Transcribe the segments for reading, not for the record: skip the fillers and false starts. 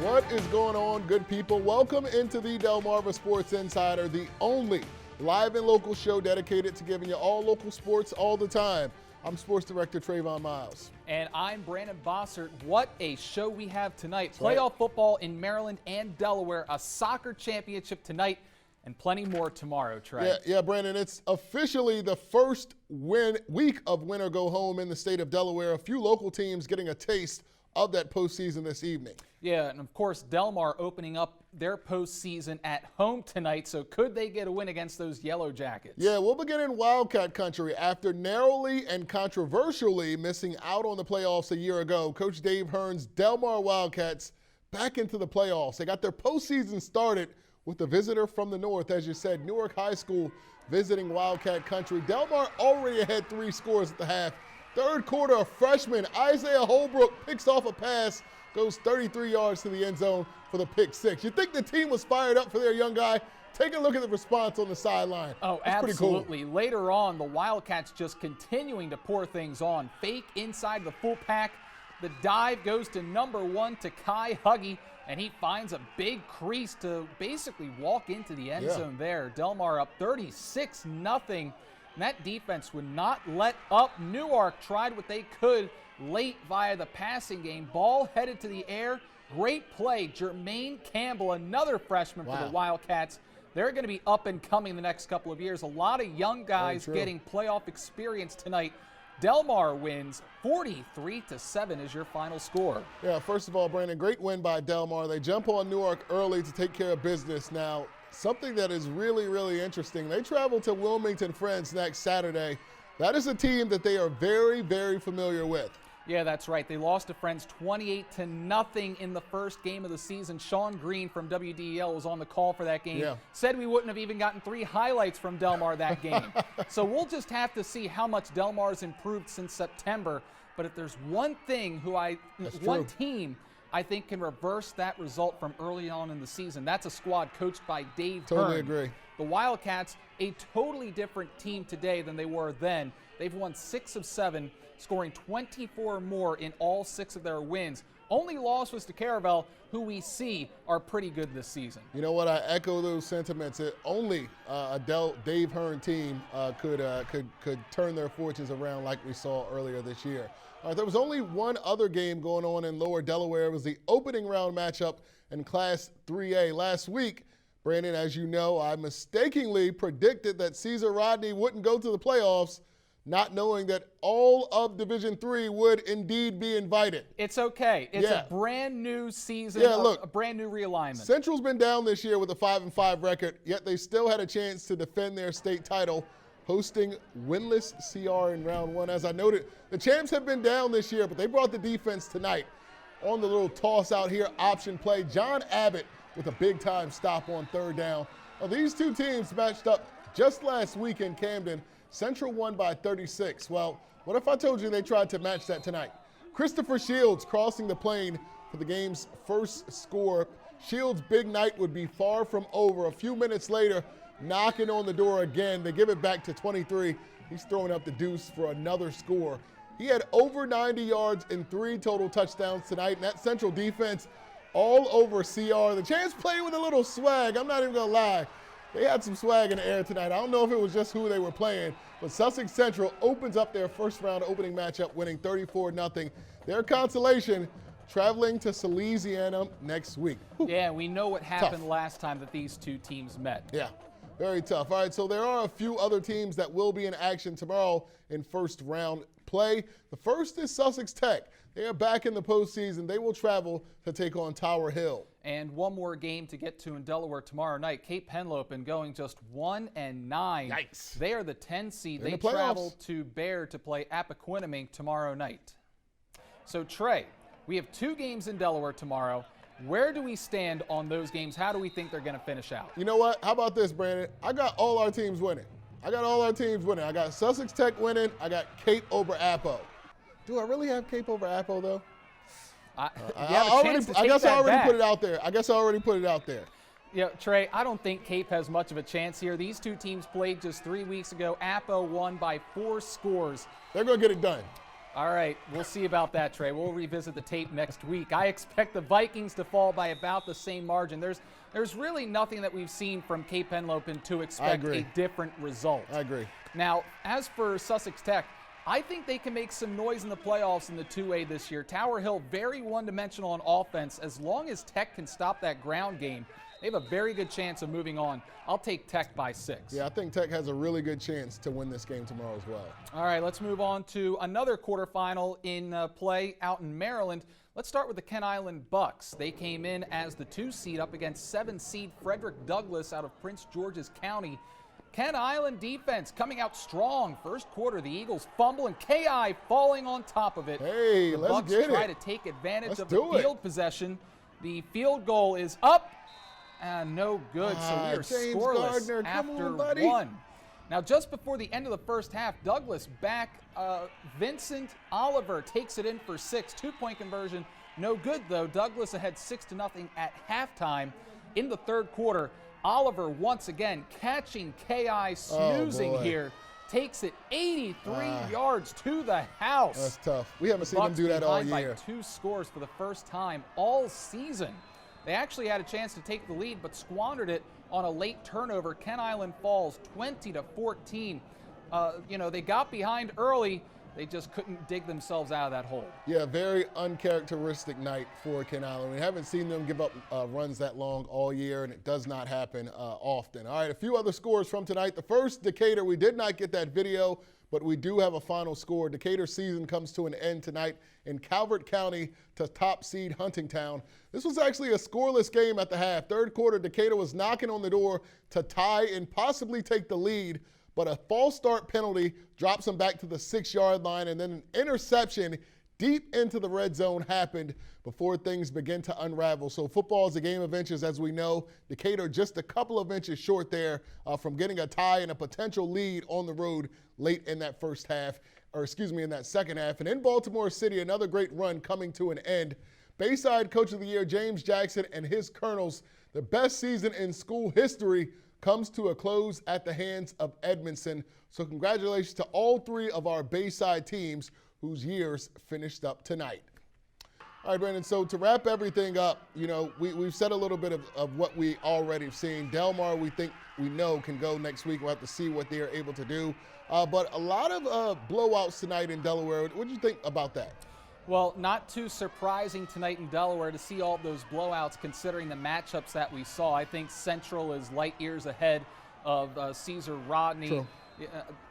What is going on, good people? Welcome into the Delmarva Sports Insider, the only live and local show dedicated to giving you all local sports all the time. I'm Sports Director Trayvon Miles. And I'm Brandon Bossert. What a show we have tonight. That's Playoff football in Maryland and Delaware, a soccer championship tonight, and plenty more tomorrow, Trey. Yeah, Brandon, it's officially the first week of win or go home in the state of Delaware. A few local teams getting a taste of that postseason this evening. Yeah, and of course, Delmar opening up their postseason at home tonight, so could they get a win against those Yellow Jackets? Yeah, we'll begin in Wildcat country. After narrowly and controversially missing out on the playoffs a year ago, Coach Dave Hearn's Delmar Wildcats back into the playoffs. They got their postseason started with the visitor from the north, as you said, Newark High School visiting Wildcat country. Delmar already had 3 scores at the half. Third quarter, a freshman, Isaiah Holbrook, picks off a pass, goes 33 yards to the end zone for the pick 6. You think the team was fired up for their young guy? Take a look at the response on the sideline. Oh, that's absolutely. pretty cool. Later on, the Wildcats just continuing to pour things on. Fake inside the full pack. The dive goes to number 1 to Kai Huggy, and he finds a big crease to basically walk into the end zone there. Delmar up 36-0. And that defense would not let up. Newark tried what they could late via the passing game. Ball headed to the air. Great play. Jermaine Campbell, another freshman for the Wildcats. They're going to be up and coming the next couple of years. A lot of young guys getting playoff experience tonight. Delmar wins 43-7 is your final score. Yeah, first of all, Brandon, great win by Delmar. They jump on Newark early to take care of business. Now, something that is really, really interesting, they travel to Wilmington Friends next Saturday. That is a team that they are very, very familiar with. Yeah, that's right. They lost to Friends 28-0 in the first game of the season. Sean Green from WDEL was on the call for that game. Said we wouldn't have even gotten 3 highlights from Delmar that game. So we'll just have to see how much Delmar's improved since September. But if there's one thing one team I think can reverse that result from early on in the season, that's a squad coached by Dave Hearn. Totally agree. The Wildcats, a totally different team today than they were then. They've won 6 of 7, scoring 24 more in all 6 of their wins. Only loss was to Caravel, who we see are pretty good this season. You know what? I echo those sentiments. Only a Dave Hearn team could turn their fortunes around like we saw earlier this year. There was only one other game going on in Lower Delaware. It was the opening round matchup in Class 3A. Last week, Brandon, as you know, I mistakenly predicted that Caesar Rodney wouldn't go to the playoffs, not knowing that all of Division III would indeed be invited. It's okay. It's a brand new season, a brand new realignment. Central's been down this year with a 5-5 record, yet they still had a chance to defend their state title, hosting winless CR in round 1. As I noted, the champs have been down this year, but they brought the defense tonight. On the little toss out here, option play, John Abbott with a big-time stop on 3rd down. Well, these two teams matched up just last week in Camden. Central won by 36. Well, what if I told you they tried to match that tonight? Christopher Shields crossing the plane for the game's first score. Shields' big night would be far from over. A few minutes later, knocking on the door again. They give it back to 23. He's throwing up the deuce for another score. He had over 90 yards and 3 total touchdowns tonight, and that Central defense all over CR. The Champs played with a little swag. I'm not even going to lie. They had some swag in the air tonight. I don't know if it was just who they were playing, but Sussex Central opens up their first round opening matchup, winning 34-0. Their consolation, traveling to Salesiana next week. Yeah, we know what happened last time that these two teams met. Yeah, very tough. All right, so there are a few other teams that will be in action tomorrow in first round play. The first is Sussex Tech. They are back in the postseason. They will travel to take on Tower Hill. And one more game to get to in Delaware tomorrow night. Cape Henlopen going just 1-9. Yikes. They are the 10 seed. They the travel to Bear to play Appoquinimink tomorrow night. So, Trey, we have 2 games in Delaware tomorrow. Where do we stand on those games? How do we think they're going to finish out? You know what? How about this, Brandon? I got all our teams winning. I got Sussex Tech winning. I got Cape over Appo. Do I really have Cape over Appo, though? I guess I already put it out there. Yeah, Trey, I don't think Cape has much of a chance here. These two teams played just 3 weeks ago. Appo won by 4 scores. They're going to get it done. All right, we'll see about that, Trey. We'll revisit the tape next week. I expect the Vikings to fall by about the same margin. There's really nothing that we've seen from Cape Henlopen to expect a different result. I agree. Now, as for Sussex Tech, I think they can make some noise in the playoffs in the 2A this year. Tower Hill, very one-dimensional on offense. As long as Tech can stop that ground game, they have a very good chance of moving on. I'll take Tech by 6. Yeah, I think Tech has a really good chance to win this game tomorrow as well. All right, let's move on to another quarterfinal in play out in Maryland. Let's start with the Kent Island Bucks. They came in as the 2 seed up against 7 seed Frederick Douglass out of Prince George's County. Kent Island defense coming out strong. First quarter, the Eagles fumble and KI falling on top of it. Hey, let's Bucks get it. try to take advantage of the field possession. The field goal is up and no good. So we are James scoreless Gardner, after buddy. 1. Now, just before the end of the first half, Douglas back. Vincent Oliver takes it in for 6. 2-point conversion. No good, though. Douglas ahead 6-0 at halftime. In the third quarter, Oliver once again catching KI snoozing here. Takes it 83 yards to the house. That's tough. We haven't seen him do that all year. By 2 scores for the first time all season. They actually had a chance to take the lead, but squandered it on a late turnover. Kent Island falls 20-14. They got behind early. They just couldn't dig themselves out of that hole. Yeah, very uncharacteristic night for Kent Island. We haven't seen them give up runs that long all year, and it does not happen often. All right, a few other scores from tonight. The first, Decatur, we did not get that video, but we do have a final score. Decatur's season comes to an end tonight in Calvert County to top seed Huntingtown. This was actually a scoreless game at the half. Third quarter, Decatur was knocking on the door to tie and possibly take the lead, but a false start penalty drops them back to the 6-yard line, and then an interception deep into the red zone happened before things begin to unravel. So football is a game of inches, as we know. Decatur just a couple of inches short there from getting a tie and a potential lead on the road late in that in that second half. And in Baltimore City, another great run coming to an end. Bayside Coach of the Year, James Jackson, and his Colonels, the best season in school history, comes to a close at the hands of Edmondson. So congratulations to all 3 of our Bayside teams whose years finished up tonight. All right, Brandon, so to wrap everything up, we've said a little bit of what we already have seen. Delmar, we know can go next week. We'll have to see what they are able to do. But a lot of blowouts tonight in Delaware. What do you think about that? Well, not too surprising tonight in Delaware to see all those blowouts considering the matchups that we saw. I think Central is light years ahead of Caesar Rodney. True.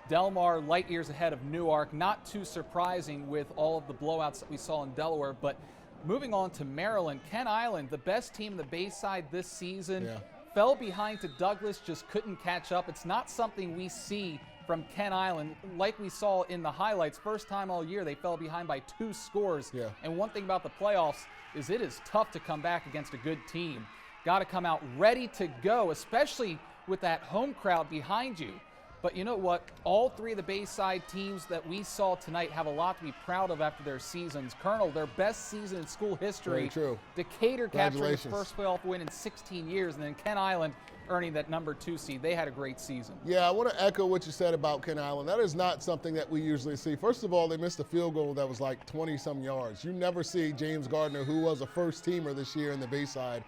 Delmar light years ahead of Newark. Not too surprising with all of the blowouts that we saw in Delaware. But moving on to Maryland, Kent Island, the best team in the Bayside this season, fell behind to Douglas, just couldn't catch up. It's not something we see from Kent Island, like we saw in the highlights. First time all year, they fell behind by 2 scores. Yeah. And one thing about the playoffs is it is tough to come back against a good team. Got to come out ready to go, especially with that home crowd behind you. But you know what? All 3 of the Bayside teams that we saw tonight have a lot to be proud of after their seasons. Colonel, their best season in school history. Very true. Decatur capturing its first playoff win in 16 years, and then Kent Island earning that number 2 seed. They had a great season. Yeah, I want to echo what you said about Kent Island. That is not something that we usually see. First of all, they missed a field goal that was like 20-some yards. You never see James Gardner, who was a first-teamer this year in the Bayside,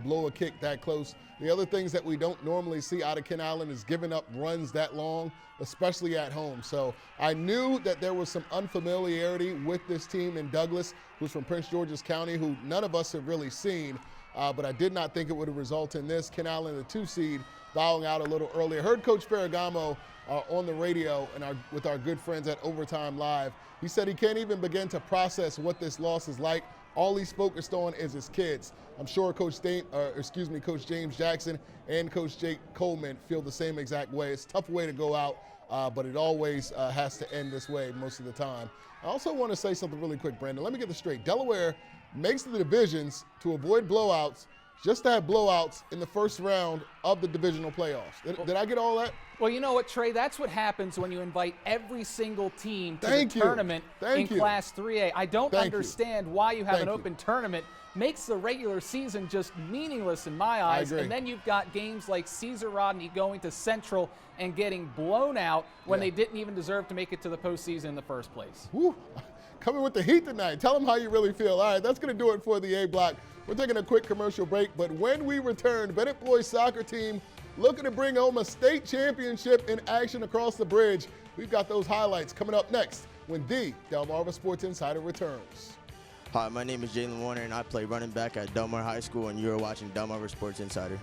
blow a kick that close. The other things that we don't normally see out of Kent Island is giving up runs that long, especially at home. So I knew that there was some unfamiliarity with this team in Douglas, who's from Prince George's County, who none of us have really seen. But I did not think it would result in this. Kent Island, the 2 seed, bowing out a little earlier. Heard Coach Ferragamo on the radio and with our good friends at Overtime Live. He said he can't even begin to process what this loss is like. All he's focused on is his kids. I'm sure Coach James Jackson and Coach Jake Coleman feel the same exact way. It's a tough way to go out, but it always has to end this way most of the time. I also want to say something really quick, Brandon. Let me get this straight. Delaware makes the divisions to avoid blowouts, just to have blowouts in the first round of the divisional playoffs. Did I get all that? Well, you know what, Trey? That's what happens when you invite every single team to the tournament in Class 3A. I don't understand why you have an open tournament. Makes the regular season just meaningless in my eyes. And then you've got games like Caesar Rodney going to Central and getting blown out when they didn't even deserve to make it to the postseason in the first place. Whew. coming with the heat tonight. Tell them how you really feel. All right, that's going to do it for the A block. We're taking a quick commercial break, but when we return, Bennett boys soccer team looking to bring home a state championship in action across the bridge. We've got those highlights coming up next when the Delmarva Sports Insider returns. Hi, my name is Jalen Warner, and I play running back at Delmarva High School, and you're watching Delmarva Sports Insider.